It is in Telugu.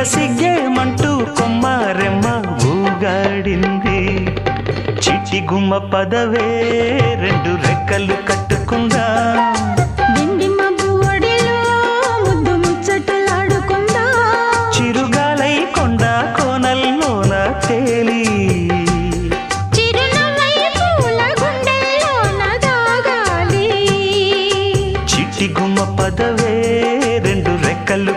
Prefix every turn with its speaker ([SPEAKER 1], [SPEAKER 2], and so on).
[SPEAKER 1] సిగ్గేమంటూ కొమ్మారెమ్మ ఊగాడింది. చిట్టి గుమ్మ పదవే రెండు రెక్కలు కట్టుకుందా,
[SPEAKER 2] దిండి మబ్బు ఒడిలో ముద్దు ముచ్చటలాడుకుందా,
[SPEAKER 1] చిరుగాలై కొండ కోనల్లోన తేలి
[SPEAKER 2] చిరునవ్వై పూల గుండెల్లోన దాగాలి.
[SPEAKER 1] చిట్టి గుమ్మ పదవే రెండు రెక్కలు